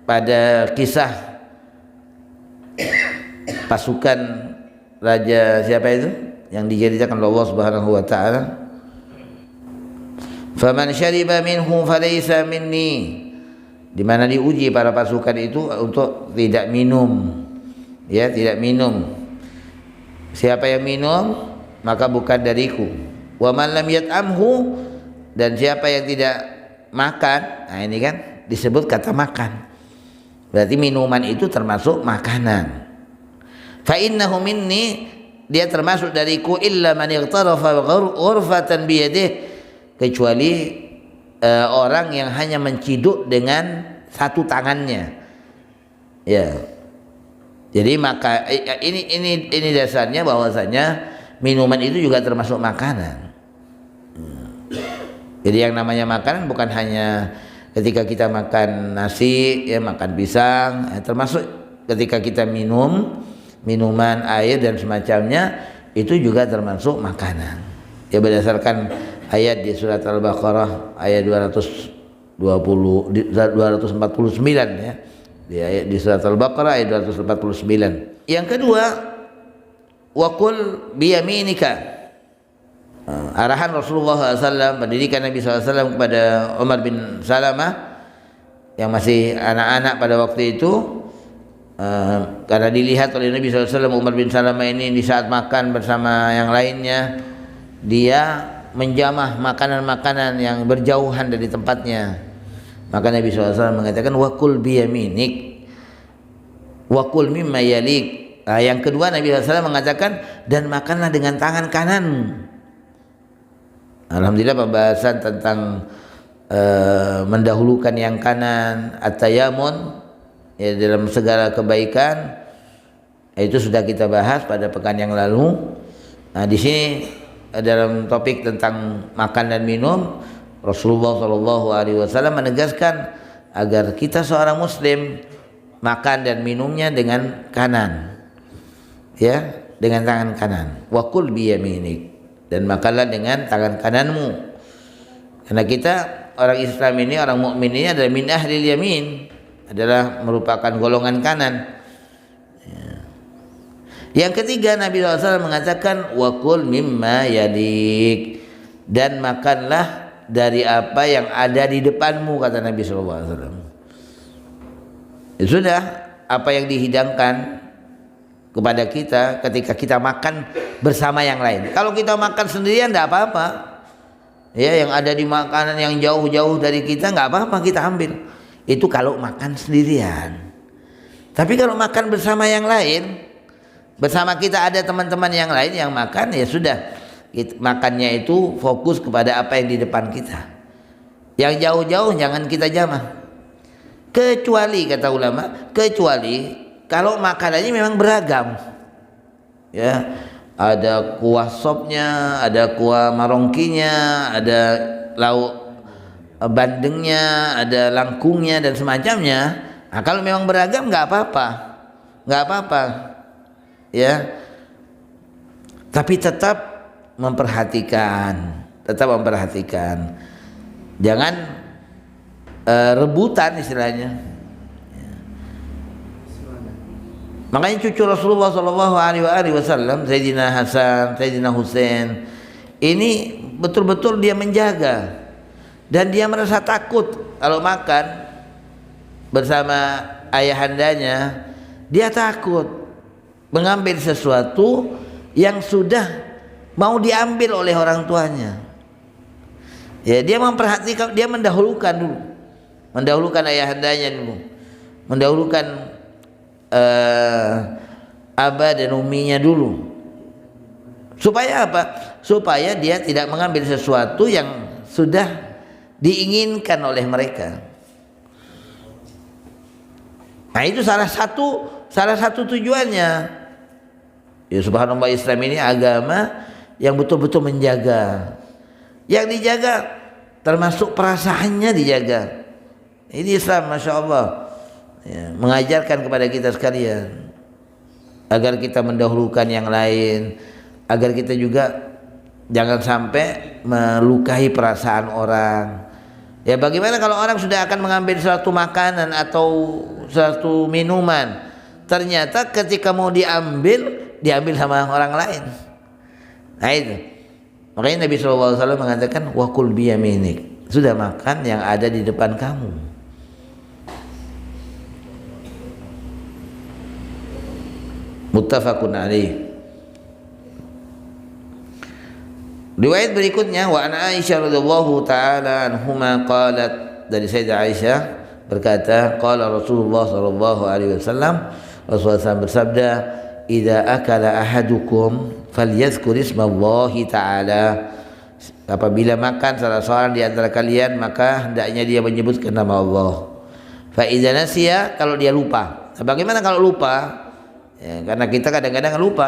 pada kisah pasukan raja siapa itu yang diceritakan oleh Allah Subhanahu wa taala, faman syariba minhu falaysa minni, di mana diuji para pasukan itu untuk tidak minum, ya, tidak minum. Siapa yang minum maka bukan dariku. Wa man lam yat'amhu, dan siapa yang tidak makan, nah ini kan disebut kata makan, berarti minuman itu termasuk makanan. Fa innahu minni, dia termasuk dariku, illa man ightarafa ghurfatan biyadihi, kecuali orang yang hanya menciduk dengan satu tangannya, ya. Jadi maka ini dasarnya bahwasanya minuman itu juga termasuk makanan. Jadi yang namanya makanan bukan hanya ketika kita makan nasi, ya, makan pisang, termasuk ketika kita minum minuman, air dan semacamnya, itu juga termasuk makanan. Ya, berdasarkan ayat di surat Al-Baqarah ayat 249 ya. Di ayat di surat Al-Baqarah ayat 249. Yang kedua, waqul biyaminika. Arahan Rasulullah SAW, pendidikan Nabi SAW kepada Umar bin Salamah yang masih anak-anak pada waktu itu, karena dilihat oleh Nabi SAW Umar bin Salamah ini di saat makan bersama yang lainnya dia menjamah makanan-makanan yang berjauhan dari tempatnya. Maka Nabi SAW mengatakan wakul biyaminik, wakul mimma yalik. Yang kedua Nabi SAW mengatakan dan makanlah dengan tangan kananmu. Alhamdulillah pembahasan tentang mendahulukan yang kanan, at-tayamun, ya, dalam segala kebaikan itu sudah kita bahas pada pekan yang lalu. Nah, di sini dalam topik tentang makan dan minum, Rasulullah SAW menegaskan agar kita seorang Muslim makan dan minumnya dengan kanan, ya, dengan tangan kanan. Wakul biyaminik, dan makanlah dengan tangan kananmu. Karena kita orang Islam ini, orang mukmin ini adalah min ahlil yamin, adalah merupakan golongan kanan. Yang ketiga Nabi SAW mengatakan wakul mimma yalik, dan makanlah dari apa yang ada di depanmu, kata Nabi SAW. Ya sudah, apa yang dihidangkan kepada kita ketika kita makan bersama yang lain. Kalau kita makan sendirian tidak apa-apa, ya, yang ada di makanan yang jauh-jauh dari kita nggak apa-apa kita ambil. Itu kalau makan sendirian. Tapi kalau makan bersama yang lain, bersama kita ada teman-teman yang lain yang makan, ya sudah, makannya itu fokus kepada apa yang di depan kita. Yang jauh-jauh jangan kita jamah. Kecuali, kata ulama, kecuali kalau makanannya memang beragam, ya, ada kuah sopnya, ada kuah marongkinya, ada lauk bandengnya, ada langkungnya dan semacamnya. Nah, kalau memang beragam nggak apa-apa, nggak apa-apa, ya. Tapi tetap memperhatikan, jangan rebutan istilahnya. Makanya cucu Rasulullah SAW, Sayyidina Hasan, Sayyidina Husain, ini betul-betul dia menjaga, dan dia merasa takut kalau makan bersama ayahandanya. Dia takut mengambil sesuatu yang sudah mau diambil oleh orang tuanya. Ya, dia memperhatikan, dia mendahulukan ayahandanya dulu, mendahulukan abah dan uminya dulu. Supaya apa? Supaya dia tidak mengambil sesuatu yang sudah diinginkan oleh mereka. Nah, itu salah satu tujuannya. Ya, subhanallah, Islam ini agama yang betul-betul menjaga. Yang dijaga termasuk perasaannya dijaga. Ini Islam, masya Allah, ya, mengajarkan kepada kita sekalian agar kita mendahulukan yang lain, agar kita juga jangan sampai melukai perasaan orang. Ya, bagaimana kalau orang sudah akan mengambil suatu makanan atau suatu minuman, ternyata ketika mau diambil sama orang lain. Nah itu makanya Nabi SAW mengatakan wakul biyaminik, sudah makan yang ada di depan kamu. Muttafaqun alaih. Riwayat berikutnya wa an Aisyah radhiyallahu taala anhuma qalat, dari Sayyidah Aisyah berkata qala Rasulullah sallallahu alaihi wasallam, Rasulullah SAW bersabda, idza akala ahadukum falyadhkur ismallahi taala, apabila makan salah seorang di antara kalian maka hendaknya dia menyebutkan nama Allah. Fa idza nasiya, kalau dia lupa. Nah, bagaimana kalau lupa? Ya, karena kita kadang-kadang lupa,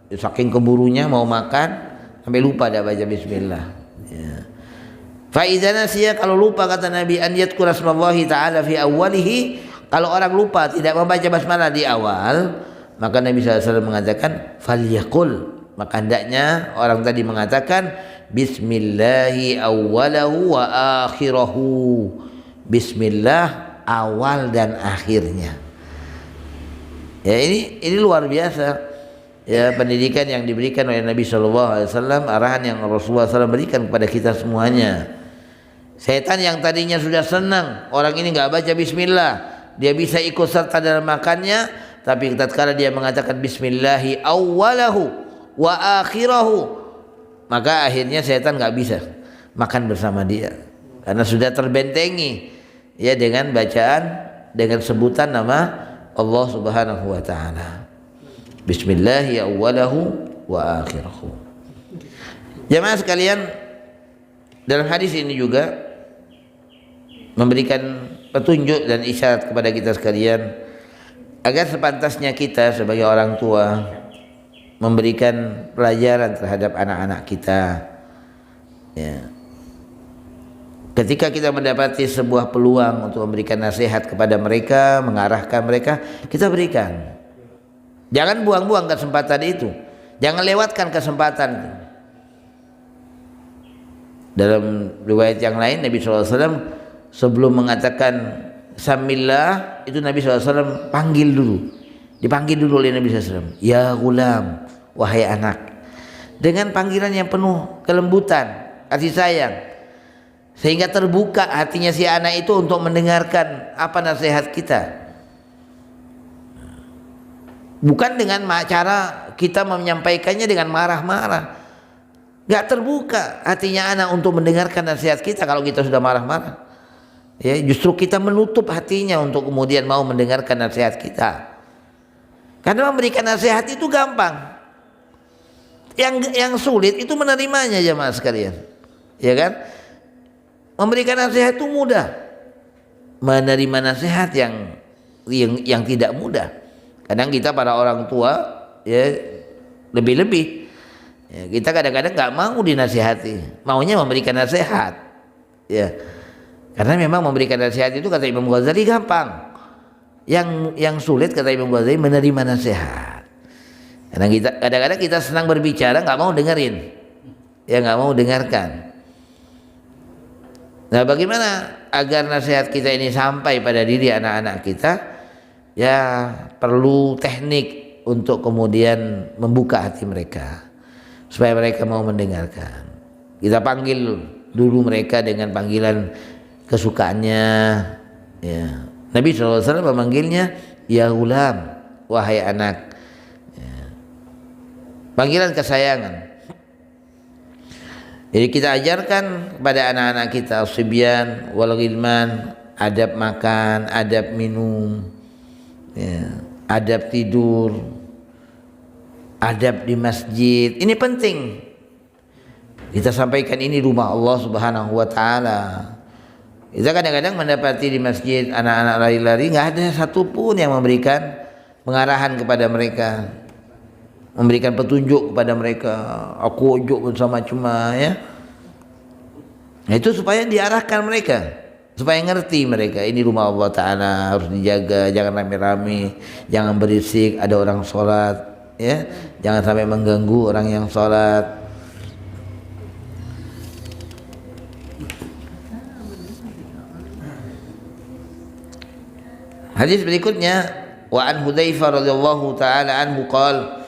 saking keburunya mau makan sampai lupa dah baca bismillah. Ya. Fa idza nasiya, kalau lupa kata Nabi, an yadhkura ismallahi taala fi awwalihi, kalau orang lupa tidak membaca basmalah di awal, maka Nabi SAW mengatakan falyaqul, maka hendaknya orang tadi mengatakan bismillahi awwalahu wa akhirahu, bismillah awal dan akhirnya. Ya, ini luar biasa ya pendidikan yang diberikan oleh Nabi SAW, arahan yang Rasulullah SAW berikan kepada kita semuanya. Setan yang tadinya sudah senang orang ini nggak baca bismillah, dia bisa ikut serta dalam makannya, tapi tatkala dia mengatakan bismillahi awwalahu wa akhirahu, maka akhirnya setan nggak bisa makan bersama dia karena sudah terbentengi ya dengan bacaan, dengan sebutan nama Allah Subhanahu wa taala. Bismillahi awwalahu wa akhirahu. Jamaah sekalian, dalam hadis ini juga memberikan petunjuk dan isyarat kepada kita sekalian agar sepantasnya kita sebagai orang tua memberikan pelajaran terhadap anak-anak kita. Ya. Ketika kita mendapati sebuah peluang untuk memberikan nasihat kepada mereka, mengarahkan mereka, kita berikan. Jangan buang-buang kesempatan itu. Jangan lewatkan kesempatan. Dalam riwayat yang lain Nabi SAW sebelum mengatakan samillah, itu Nabi SAW panggil dulu. Dipanggil dulu oleh Nabi SAW. Ya gulam, wahai anak. Dengan panggilan yang penuh kelembutan, kasih sayang. Sehingga terbuka hatinya si anak itu untuk mendengarkan apa nasihat kita. Bukan dengan cara kita menyampaikannya dengan marah-marah. Gak terbuka hatinya anak untuk mendengarkan nasihat kita kalau kita sudah marah-marah. Ya, justru kita menutup hatinya untuk kemudian mau mendengarkan nasihat kita. Karena memberikan nasihat itu gampang. Yang sulit itu menerimanya, jemaah sekalian. Ya kan? Memberikan nasihat itu mudah. Menerima nasihat yang tidak mudah. Kadang kita para orang tua ya lebih-lebih ya, kita kadang-kadang nggak mau dinasihati, maunya memberikan nasihat ya, karena memang memberikan nasihat itu kata Imam Ghazali gampang, yang sulit kata Imam Ghazali menerima nasihat. Karena kita kadang-kadang kita senang berbicara nggak mau dengerin ya, nggak mau dengarkan. Nah, bagaimana agar nasihat kita ini sampai pada diri anak-anak kita? Ya, perlu teknik untuk kemudian membuka hati mereka supaya mereka mau mendengarkan. Kita panggil dulu mereka dengan panggilan kesukaannya ya. Nabi SAW memanggilnya ya gulam, wahai anak ya. Panggilan kesayangan. Jadi kita ajarkan kepada anak-anak kita sibyan wal ghilman, adab makan, adab minum ya, adab tidur, adab di masjid. Ini penting kita sampaikan, ini rumah Allah Subhanahu wa taala. Kita kadang-kadang mendapati di masjid anak-anak lari-lari, nggak ada satupun yang memberikan pengarahan kepada mereka, memberikan petunjuk kepada mereka. Aku ojo bersama cuma ya. Nah, itu supaya diarahkan mereka, supaya ngerti mereka ini rumah Allah Ta'ala, harus dijaga, jangan rame-rame, jangan berisik, ada orang sholat ya, jangan sampai mengganggu orang yang sholat. Hadis berikutnya Wa an Hudzaifah radhiyallahu taala anhu qala,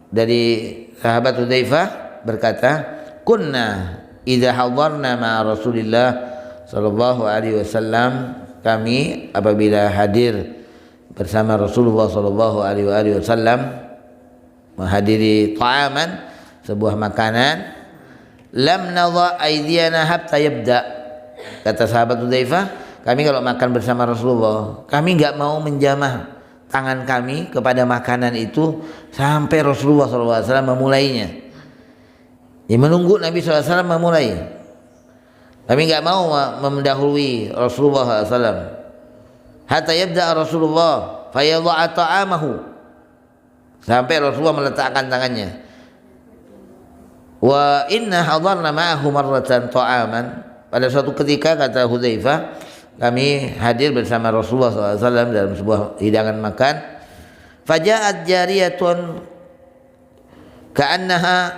dari sahabat Hudzaifah berkata, kunna idza hadarna ma Rasulillah sallallahu alaihi wasallam, kami apabila hadir bersama Rasulullah sallallahu alaihi wasallam, menghadiri ta'aman, sebuah makanan, lam nadha aydiyana hatta yabda. Kata sahabat Hudzaifah, kami kalau makan bersama Rasulullah, kami enggak mau menjamah tangan kami kepada makanan itu sampai Rasulullah SAW memulainya. Ya, menunggu Nabi SAW memulai. Kami enggak mau mendahului Rasulullah SAW. Hatta yabda Rasulullah fayadha'a ta'amahu, sampai Rasulullah meletakkan tangannya. Wa inna hadarna ma'ahu marratan ta'aman, pada suatu ketika kata Hudzaifah, kami hadir bersama Rasulullah SAW dalam sebuah hidangan makan. Faja'at jariyatun ka'annaha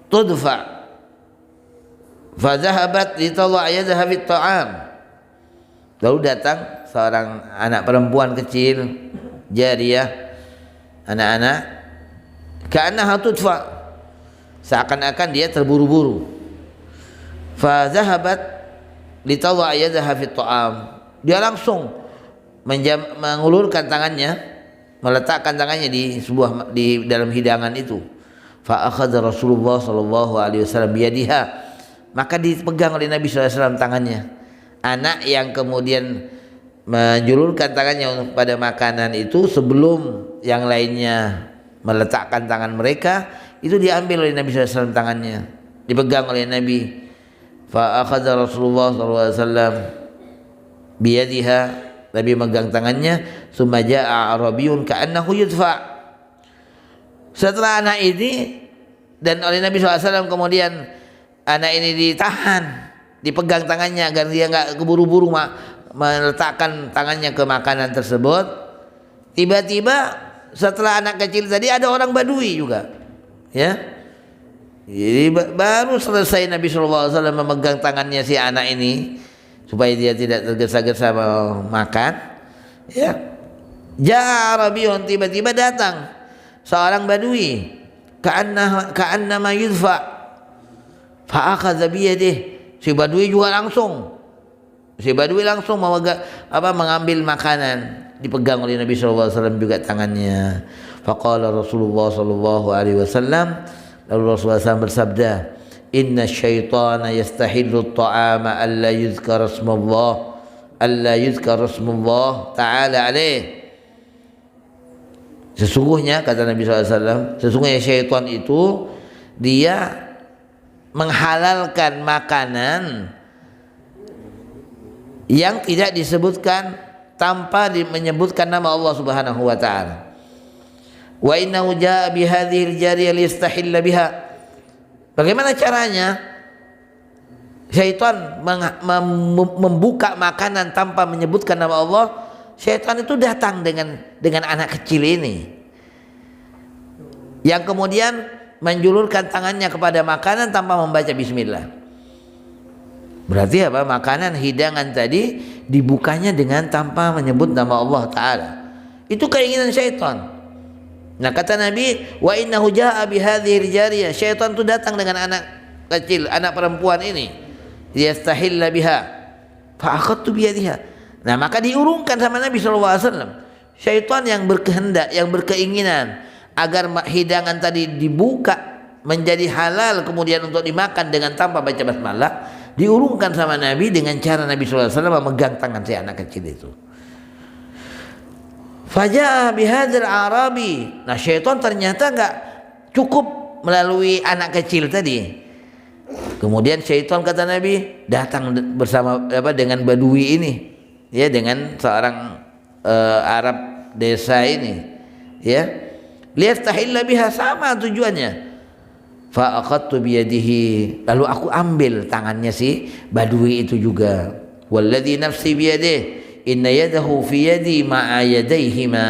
tudfa fadhahabat litadha' yadaha fit ta'am. Lalu datang seorang anak perempuan kecil, jariyah, anak-anak, ka'annaha tudfa, seakan-akan dia terburu-buru. Fadhahabat litadha' yadaha fit ta'am, dia langsung mengulurkan tangannya, meletakkan tangannya di dalam hidangan itu. Fa akhadha Rasulullah sallallahu alaihi wasallam biyadiha, maka dipegang oleh Nabi sallallahu alaihi wasallam tangannya. Anak yang kemudian menjulurkan tangannya pada makanan itu sebelum yang lainnya meletakkan tangan mereka, itu diambil oleh Nabi sallallahu alaihi wasallam tangannya, dipegang oleh Nabi. Fa akhadha Rasulullah sallallahu alaihi wasallam biyadiha, Nabi megang tangannya. Summa jaa Arabiyyun ka'annahu yudfa. Setelah anak ini dan oleh Nabi SAW, kemudian anak ini ditahan, dipegang tangannya agar dia enggak keburu-buru meletakkan tangannya ke makanan tersebut. Tiba-tiba setelah anak kecil tadi ada orang Badui juga, ya. Jadi baru selesai Nabi SAW memegang tangannya si anak ini supaya dia tidak tergesa-gesa makan, ya. Ja Arabiyyun, tiba-tiba datang seorang Badui, ka'annama yudfa, fa akhadha biyadihi. Si Badui langsung mengambil makanan, dipegang oleh Nabi SAW juga tangannya. Faqala Rasulullah SAW, lalu Rasulullah SAW bersabda, inna syaitana yastahillu at-ta'ama alla yuzkar rasmullah ta'ala alaih. Sesungguhnya, kata Nabi SAW, sesungguhnya syaitan itu dia menghalalkan makanan yang tidak disebutkan tanpa menyebutkan nama Allah Subhanahu wa taala. Wa innahu jaa bi hadhihi al-jariyah liyastahilla biha. Bagaimana caranya syaitan membuka makanan tanpa menyebutkan nama Allah? Syaitan itu datang dengan anak kecil ini, yang kemudian menjulurkan tangannya kepada makanan tanpa membaca bismillah. Berarti apa? Makanan hidangan tadi dibukanya dengan tanpa menyebut nama Allah Ta'ala. Itu keinginan syaitan. Nah, kata Nabi, wa innahu jaa bi hadhihi jariyah, syaitan itu datang dengan anak kecil, anak perempuan ini, yastahilla biha fa akhadtu bi yadiha. Nah, maka diurungkan sama Nabi SAW. Syaitan yang berkehendak, yang berkeinginan agar hidangan tadi dibuka menjadi halal kemudian untuk dimakan dengan tanpa baca basmalah, diurungkan sama Nabi dengan cara Nabi SAW memegang tangan si anak kecil itu. Faja'a bihadzal Arabi. Nah, syaitan ternyata enggak cukup melalui anak kecil tadi. Kemudian syaitan, kata Nabi, datang bersama dengan Badui ini, ya, dengan seorang Arab desa ini, ya. Liyastahilla biha, sama tujuannya. Fa akhadtu biyadihi, lalu aku ambil tangannya si Badui itu juga. Walladzi nafsi biyadihi inna yadahu fi yadi ma'a yadayhima.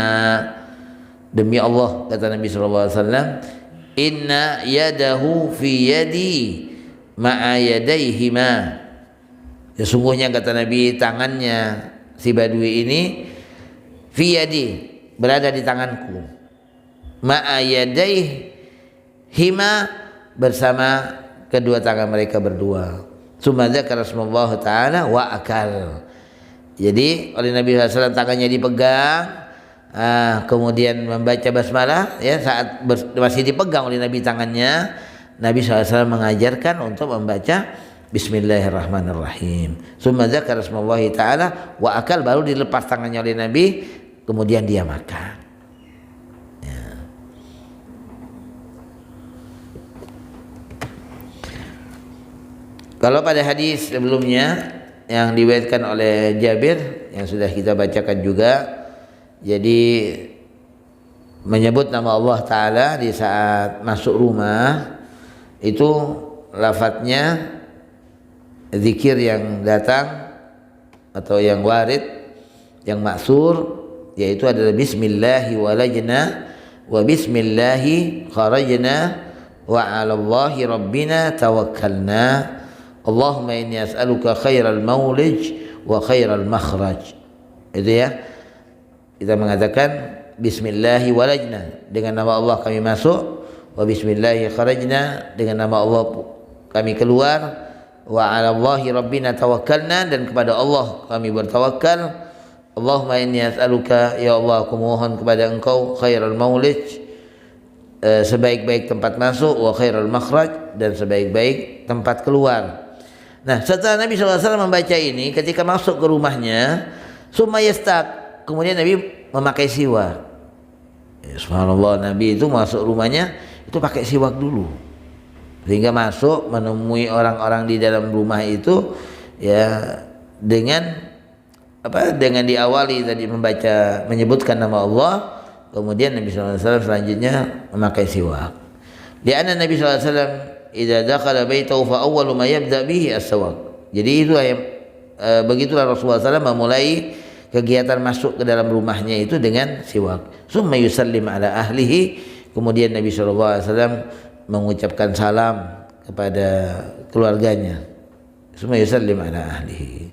Demi Allah, kata Nabi sallallahu alaihi wasallam, inna yadahu fi yadi ma'a yadayhima. Sesungguhnya, kata Nabi, tangannya si Badui ini fi yadi, berada di tanganku, ma'a yadaihima, bersama kedua tangan mereka berdua. Tsumma dzakara Rasulullah taala wa akal. Jadi oleh Nabi SAW tangannya dipegang, kemudian membaca basmalah, ya, saat masih dipegang oleh Nabi tangannya, Nabi SAW mengajarkan untuk membaca Bismillahirrahmanirrahim. Tsumma dzakara Rasulullah taala wa akal, baru dilepas tangannya oleh Nabi, kemudian dia makan. Ya. Kalau pada hadis sebelumnya yang diriwayatkan oleh Jabir yang sudah kita bacakan juga, jadi menyebut nama Allah Ta'ala di saat masuk rumah itu lafadznya zikir yang datang atau yang warid, yang maksur, yaitu adalah Bismillahi walajna wa Bismillahi kharajna wa 'alallahi rabbina tawakkalna Allahumma inni as'aluka khairal maulij wa khairal makhraj. Itu ya, kita mengatakan Bismillahi walajna, dengan nama Allah kami masuk, wa Bismillahi kharajna, dengan nama Allah kami keluar, wa 'alallahi rabbina tawakkalna, dan kepada Allah kami bertawakal. Allahumma inni as'aluka, ya Allah aku mohon kepada engkau, khairal maulij, sebaik-baik tempat masuk, wa khairal makhraj, dan sebaik-baik tempat keluar. Nah, setelah Nabi SAW membaca ini, ketika masuk ke rumahnya, summa yastaq, kemudian Nabi memakai siwak. Ya, subhanallah, Nabi itu masuk rumahnya itu pakai siwak dulu, sehingga masuk menemui orang-orang di dalam rumah itu, ya, dengan apa? Dengan diawali tadi membaca, menyebutkan nama Allah, kemudian Nabi SAW selanjutnya memakai siwak. Lianna Nabi SAW idza dakhala baitahu fa awwalu ma yabda bihi as-siwak. Jadi itulah yang begitulah Rasulullah SAW memulai kegiatan masuk ke dalam rumahnya itu dengan siwak. Summa yusallim ala ahlihi, kemudian Nabi SAW mengucapkan salam kepada keluarganya. Summa yusallim ala ahlihi.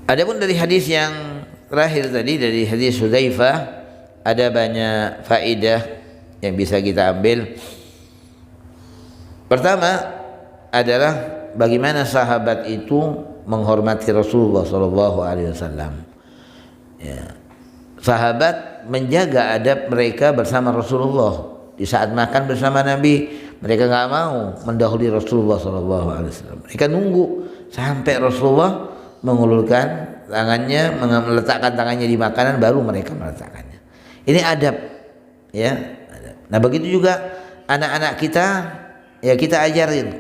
Adapun dari hadis yang terakhir tadi, dari hadis Hudzaifah, ada banyak faedah yang bisa kita ambil. Pertama adalah bagaimana sahabat itu menghormati Rasulullah SAW. Ya. Sahabat menjaga adab mereka bersama Rasulullah. Di saat makan bersama Nabi, mereka nggak mau mendahului Rasulullah SAW. Mereka nunggu sampai Rasulullah mengulurkan tangannya, meletakkan tangannya di makanan, baru mereka meletakkannya. Ini adab, ya. Nah, begitu juga anak-anak kita, ya, kita ajarin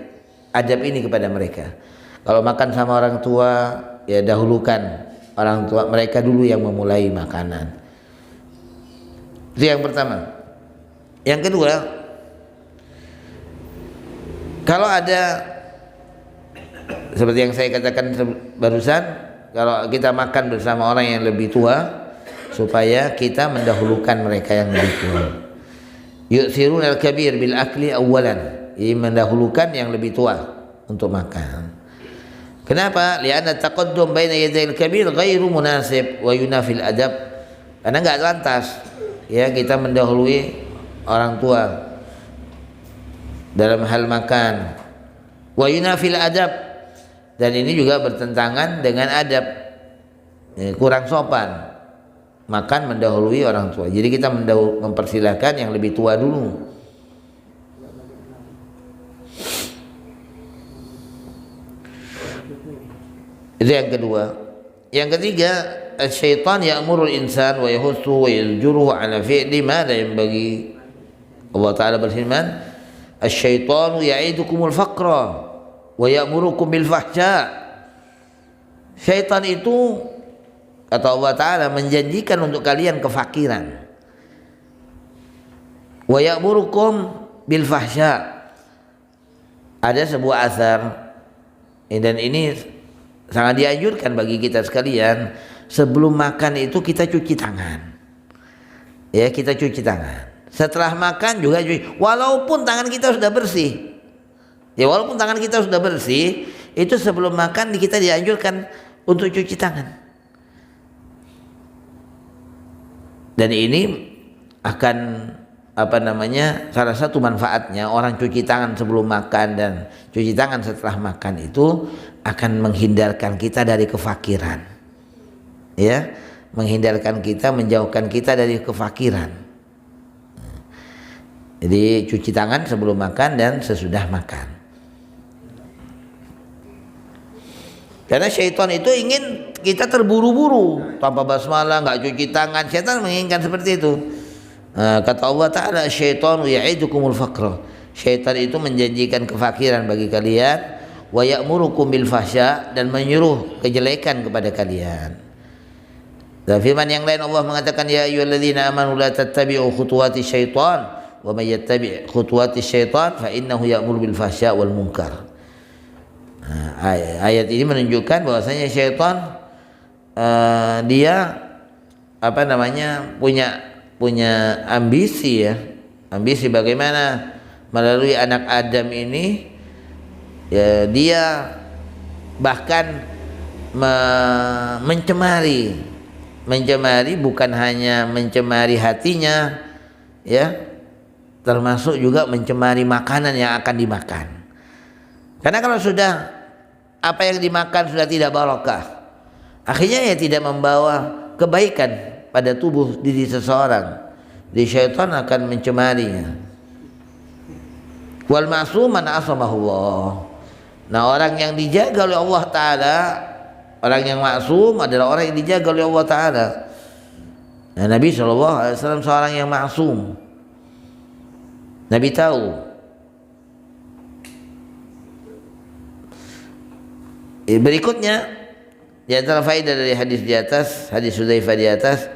adab ini kepada mereka. Kalau makan sama orang tua, ya dahulukan orang tua mereka dulu yang memulai makanan. Itu yang pertama. Yang kedua, kalau ada seperti yang saya katakan barusan, kalau kita makan bersama orang yang lebih tua, supaya kita mendahulukan mereka yang lebih tua. Yu'thirun al-kabir bil akli awwalan, ini mendahulukan yang lebih tua untuk makan. Kenapa? Li'anna taqaddum baina yadayil kabir ghairu munasib wa yunafil adab. Karena enggak lantas, ya, kita mendahului orang tua dalam hal makan. Wa yunafil adab, dan ini juga bertentangan dengan adab, ya, kurang sopan. Makan mendahului orang tua. Jadi kita mempersilahkan yang lebih tua dulu. Itu yang kedua. Yang ketiga, syaitan ya'murul insan wa yahussu wa yaljuruhu ala fi'li ma la yanbaghi. Allah Ta'ala berfirman, asy-syaitanu ya'idukumul faqra wa ya'murukum bil fahsya. Syaitan itu, kata Allah Ta'ala, menjanjikan untuk kalian kefakiran. Wa ya'murukum bil fahsya. Ada sebuah asar, dan ini sangat dianjurkan bagi kita sekalian, sebelum makan itu kita cuci tangan. Ya, kita cuci tangan. Setelah makan juga cuci, walaupun tangan kita sudah bersih. Ya, walaupun tangan kita sudah bersih, itu sebelum makan kita dianjurkan untuk cuci tangan. Dan ini akan salah satu manfaatnya orang cuci tangan sebelum makan dan cuci tangan setelah makan itu akan menghindarkan kita dari kefakiran, ya, menghindarkan kita, menjauhkan kita dari kefakiran. Jadi cuci tangan sebelum makan dan sesudah makan. Karena syaitan itu ingin kita terburu-buru tanpa basmalah, nggak cuci tangan. Syaitan menginginkan seperti itu. Kata Allah Ta'ala, syaitanu ya'idukumul faqra. Syaitan itu menjanjikan kefakiran bagi kalian, wa ya'murukum bil fahsya, dan menyuruh kejelekan kepada kalian. Dan firman yang lain Allah mengatakan, ya ayyuhalladzina amanu la tattabi'u khutuwati syaitan wa may yattabi' khutuwati syaitan fa innahu ya'muru bil fahsya wal munkar. Ayat ini menunjukkan bahwasanya syaitan dia punya ambisi, ya, ambisi bagaimana melalui anak Adam ini, ya, dia bahkan mencemari bukan hanya mencemari hatinya, ya, termasuk juga mencemari makanan yang akan dimakan. Karena kalau sudah apa yang dimakan sudah tidak barokah, akhirnya ya tidak membawa kebaikan pada tubuh diri seseorang. Di syaitan akan mencemarinya. Wal ma'sum man asamahullah. Nah, orang yang dijaga oleh Allah Ta'ala, orang yang maksum adalah orang yang dijaga oleh Allah Ta'ala. Nah, Nabi SAW seorang yang maksum. Nabi tahu. Berikutnya, di antara faedah dari hadis di atas, hadis Hudzaifah di atas,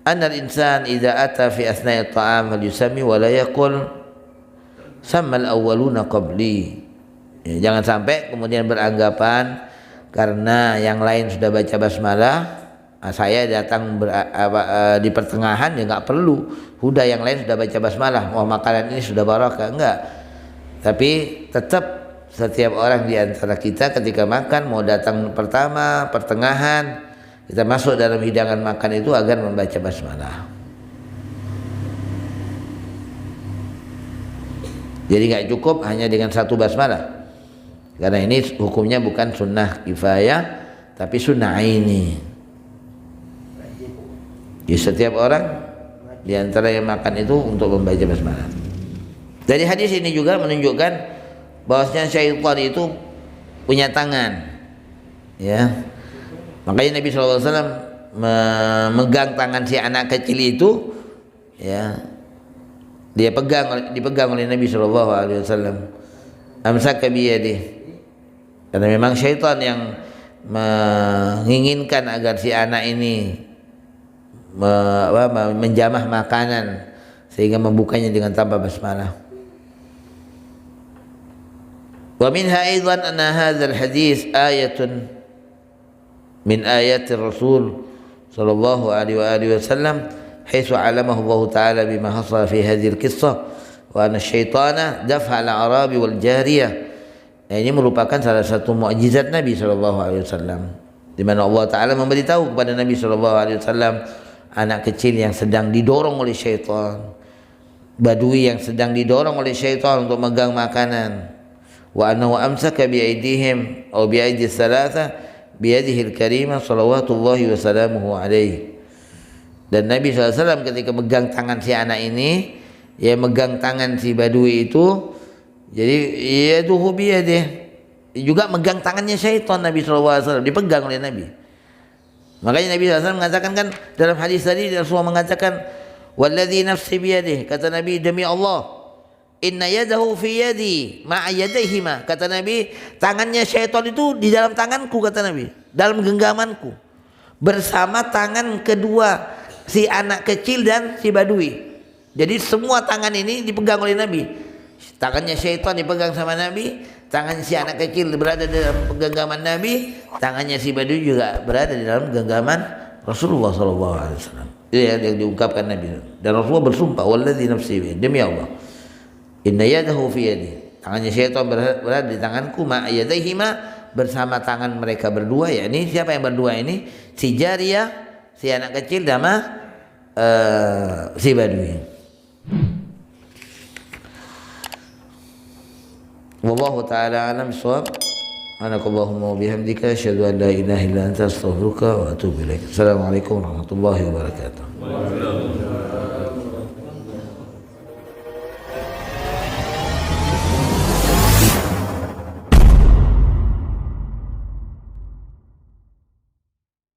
annal insan idza ata fi asna'i at-ta'am falyusami wa la yaqul sammal awwaluna qabli. Ya, jangan sampai kemudian beranggapan karena yang lain sudah baca basmalah, saya datang di pertengahan, ya nggak perlu. Udah yang lain sudah baca basmalah, wah makanan ini sudah barakah. Enggak. Tapi tetap setiap orang di antara kita ketika makan, mau datang pertama, pertengahan, kita masuk dalam hidangan makan itu agar membaca basmalah. Jadi nggak cukup hanya dengan satu basmalah, karena ini hukumnya bukan sunnah kifayah tapi sunnah aini. Jadi setiap orang di antara yang makan itu untuk membaca basmalah. Dari hadis ini juga menunjukkan bahwasanya syaitan itu punya tangan, ya. Makanya Nabi SAW memegang tangan si anak kecil itu, ya, dipegang oleh Nabi SAW. Amsaka biyadih. Karena memang syaitan yang menginginkan agar si anak ini menjamah makanan sehingga membukanya dengan tanpa basmalah. Wa minha aidan anna hadzal hadis ayatun min ayati Rasul sallallahu alaihi wasallam haitsu 'alamahu Allah taala bima hasala fi hadhihi al-qissah wa anna asyaitana daf'a al-a'rabi wal jariyah. Nah, ini merupakan salah satu mukjizat Nabi sallallahu alaihi wasallam, di mana Allah taala memberitahu kepada Nabi sallallahu alaihi wasallam anak kecil yang sedang didorong oleh syaitan, badui yang sedang didorong oleh syaitan untuk megang makanan. Wa annahu amsaka bi aydihim aw bi aydi thalatha bi yadihi al-karimah salawatullahi wa salamuhu alaihi. Dan Nabi SAW ketika megang tangan si anak ini, ya, megang tangan si badui itu, jadi yaduhu bi yadihi, juga megang tangannya syaitan. Nabi SAW dipegang oleh Nabi. Makanya Nabi SAW mengatakan kan dalam hadis tadi, Rasulullah mengatakan walladzi nafsi bi yadihi, kata Nabi, demi Allah, inna yadahu fi yadi ma'a yadaihima, kata Nabi, tangannya syaitan itu di dalam tanganku, kata Nabi, dalam genggamanku, bersama tangan kedua si anak kecil dan si badui. Jadi semua tangan ini dipegang oleh Nabi. Tangannya syaitan dipegang sama Nabi, tangan si anak kecil berada dalam genggaman Nabi, tangannya si badui juga berada di dalam genggaman Rasulullah SAW. Itu yang diungkapkan Nabi. Dan Rasulullah bersumpah, walladzi nafsi bi, demi Allah, inna yadahu fi yadi, tangannya syaitan berada di tanganku, ma yadaihima, bersama tangan mereka berdua. Ya, ini siapa yang berdua ini? Si jariyah, si anak kecil, si Badui. Wallahu ta'ala alam bissawab. Subhanakallahumma wa bihamdika asyhadu an la ilaha illa anta astaghfiruka wa atubu ilaik. Assalamualaikum warahmatullahi wabarakatuh.